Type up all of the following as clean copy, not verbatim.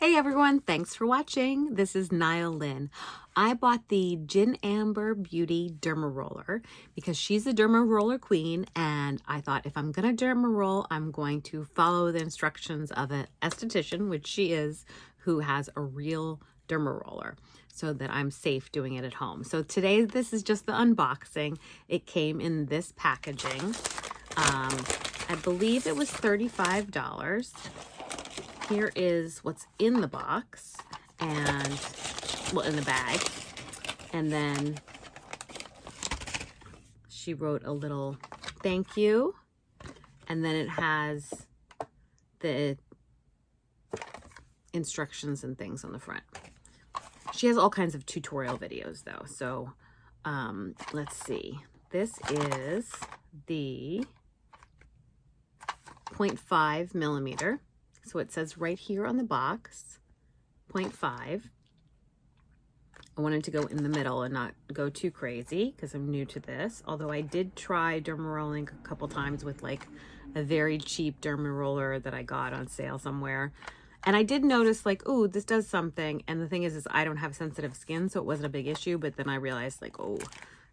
Hey everyone, thanks for watching. This is Nyle Lynn. I bought the Gin Amber Beauty Derma-roller because she's a Derma-roller queen, and I thought if I'm gonna Derma-roll, I'm going to follow the instructions of an esthetician, which she is, who has a real Derma-roller, so that I'm safe doing it at home. So today, this is just the unboxing. It came in this packaging. I believe it was $35. Here is what's in the box and, well, in the bag. And then she wrote a little thank you. And then it has the instructions and things on the front. She has all kinds of tutorial videos though. So let's see. This is the 0.5 millimeter. So it says right here on the box, 0.5. I wanted to go in the middle and not go too crazy because I'm new to this. Although I did try derma-rolling a couple times with like a very cheap derma-roller that I got on sale somewhere. And I did notice like, oh, this does something. And the thing is I don't have sensitive skin, so it wasn't a big issue. But then I realized like, oh,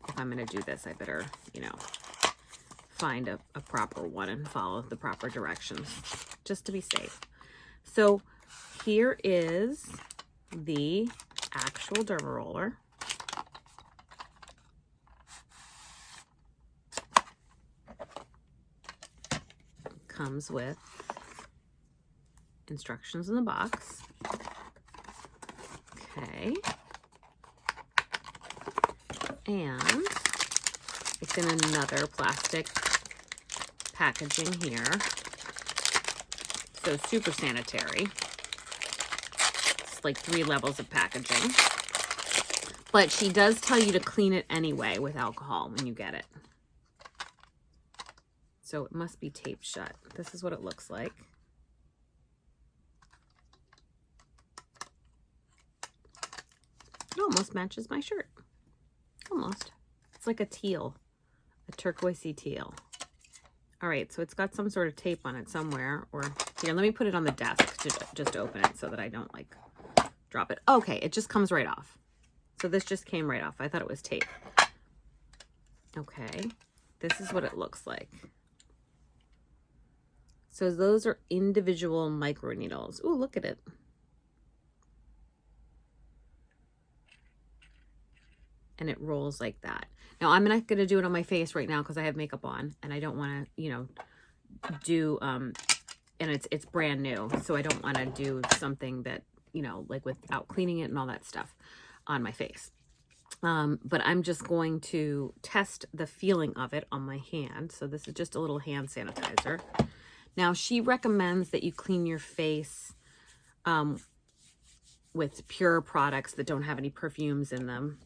if I'm going to do this, I better, find a proper one and follow the proper directions just to be safe. So here is the actual Derma-roller. Comes with instructions in the box. Okay. And it's in another plastic packaging here. So super sanitary. It's like 3 levels of packaging. But she does tell you to clean it anyway with alcohol when you get it. So it must be taped shut. This is what it looks like. It almost matches my shirt. Almost. It's like a teal, a turquoisey teal. All right, so it's got some sort of tape on it somewhere. Or here, let me put it on the desk to just open it so that I don't like drop it. Okay, it just comes right off. So this just came right off. I thought it was tape. Okay, this is what it looks like. So those are individual micro needles. Ooh, look at it. And it rolls like that. Now I'm not going to do it on my face right now because I have makeup on and I don't want to, do, and it's brand new. So I don't want to do something that, like without cleaning it and all that stuff on my face. But I'm just going to test the feeling of it on my hand. So this is just a little hand sanitizer. Now she recommends that you clean your face, with pure products that don't have any perfumes in them.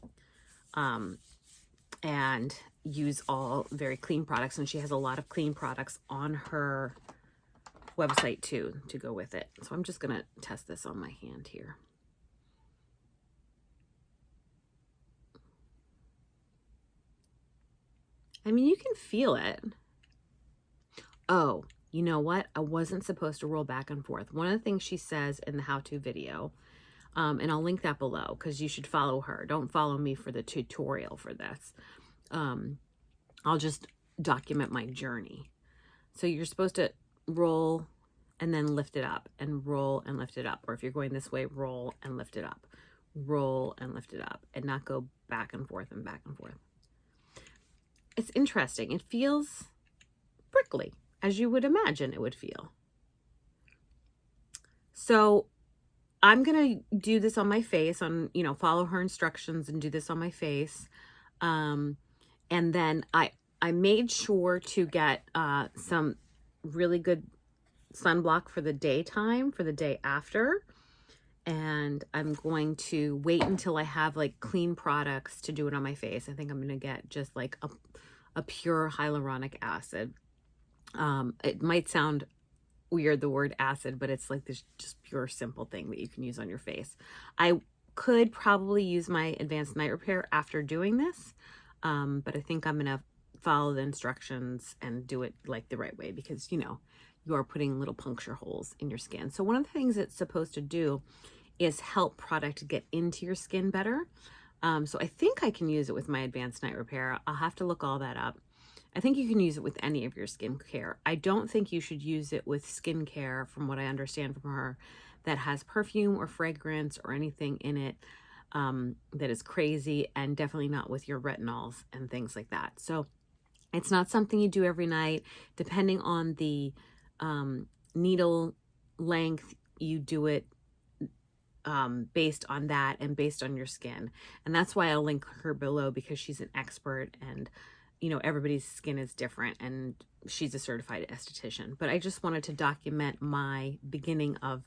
And use all very clean products, and she has a lot of clean products on her website too to go with it. So I'm just gonna test this on my hand here. I mean, you can feel it. Oh, you know what? I wasn't supposed to roll back and forth. One of the things she says in the how-to video, and I'll link that below because you should follow her. Don't follow me for the tutorial for this. I'll just document my journey. So you're supposed to roll and then lift it up and roll and lift it up. Or if you're going this way, roll and lift it up. Roll and lift it up and not go back and forth and back and forth. It's interesting. It feels prickly, as you would imagine it would feel. So I'm going to do this on my face, follow her instructions and do this on my face. And then I made sure to get some really good sunblock for the daytime, for the day after. And I'm going to wait until I have like clean products to do it on my face. I think I'm going to get just like a pure hyaluronic acid. It might sound weird, the word acid, but it's like this just pure simple thing that you can use on your face. I could probably use my advanced night repair after doing this, but I think I'm gonna follow the instructions and do it like the right way because you are putting little puncture holes in your skin. So one of the things it's supposed to do is help product get into your skin better. So I think I can use it with my Advanced Night Repair. I'll have to look all that up. I think you can use it with any of your skincare. I don't think you should use it with skincare, from what I understand from her, that has perfume or fragrance or anything in it that is crazy, and definitely not with your retinols and things like that. So it's not something you do every night. Depending on the needle length, you do it based on that and based on your skin. And that's why I'll link her below, because she's an expert, and you know, everybody's skin is different, and she's a certified esthetician. But I just wanted to document my beginning of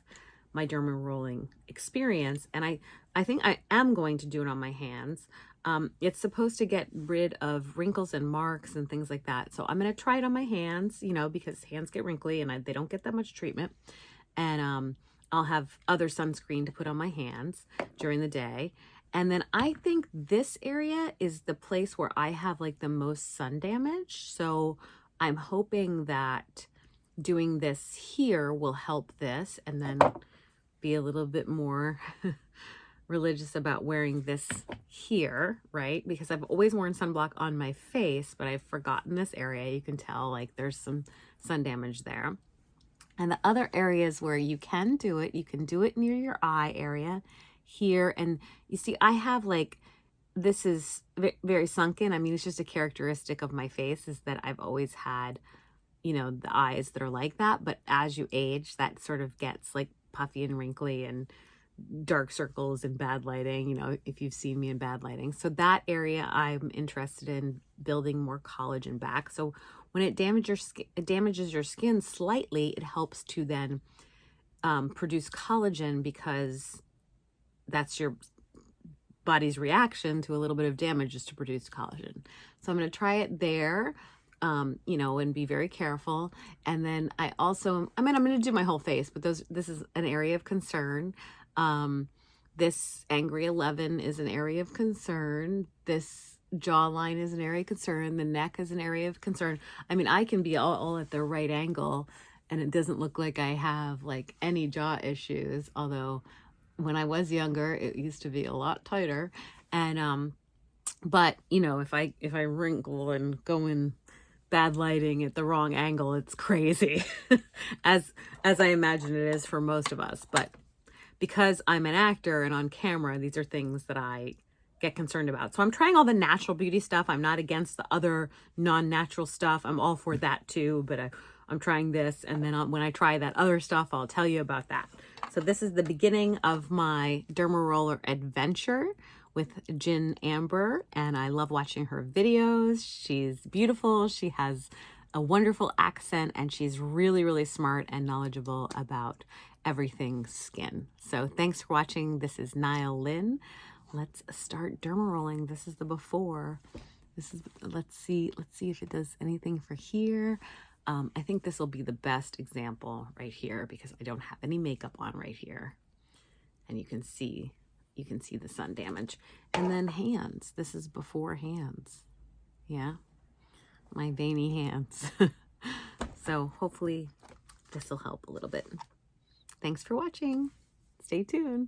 my derma rolling experience, and I think I am going to do it on my hands. It's supposed to get rid of wrinkles and marks and things like that. So I'm going to try it on my hands, you know, because hands get wrinkly and they don't get that much treatment. And I'll have other sunscreen to put on my hands during the day. And then I think this area is the place where I have like the most sun damage. So I'm hoping that doing this here will help this, and then be a little bit more religious about wearing this here, right? Because I've always worn sunblock on my face, but I've forgotten this area. You can tell like there's some sun damage there. And the other areas where you can do it, you can do it near your eye area here. And you see, I have like, this is very sunken. I mean, it's just a characteristic of my face, is that I've always had, you know, the eyes that are like that. But as you age, that sort of gets like puffy and wrinkly and dark circles and bad lighting, you know, if you've seen me in bad lighting. So that area I'm interested in building more collagen back. So when it damages your skin slightly, it helps to then produce collagen, because that's your body's reaction to a little bit of damage, is to produce collagen. So I'm going to try it there, you know, and be very careful. And then I also, I mean, I'm going to do my whole face, but this is an area of concern. This angry 11 is an area of concern. This jawline is an area of concern. The neck is an area of concern. I mean, I can be all at the right angle, and it doesn't look like I have like any jaw issues. Although when I was younger, it used to be a lot tighter. And, but you know, if I wrinkle and go in bad lighting at the wrong angle, it's crazy as I imagine it is for most of us. But because I'm an actor and on camera, these are things that I get concerned about. So I'm trying all the natural beauty stuff. I'm not against the other non-natural stuff. I'm all for that too, but I'm trying this. And then when I try that other stuff, I'll tell you about that. So this is the beginning of my Derma-roller adventure with Jen Amber, and I love watching her videos. She's beautiful. She has a wonderful accent, and she's really, really smart and knowledgeable about everything skin. So thanks for watching. This is Nyle Lynn. Let's start derma rolling. This is the before. This is, let's see if it does anything for here. I think this will be the best example right here, because I don't have any makeup on right here. And you can see the sun damage. And then hands. This is before hands. Yeah. My veiny hands. So hopefully this will help a little bit. Thanks for watching. Stay tuned.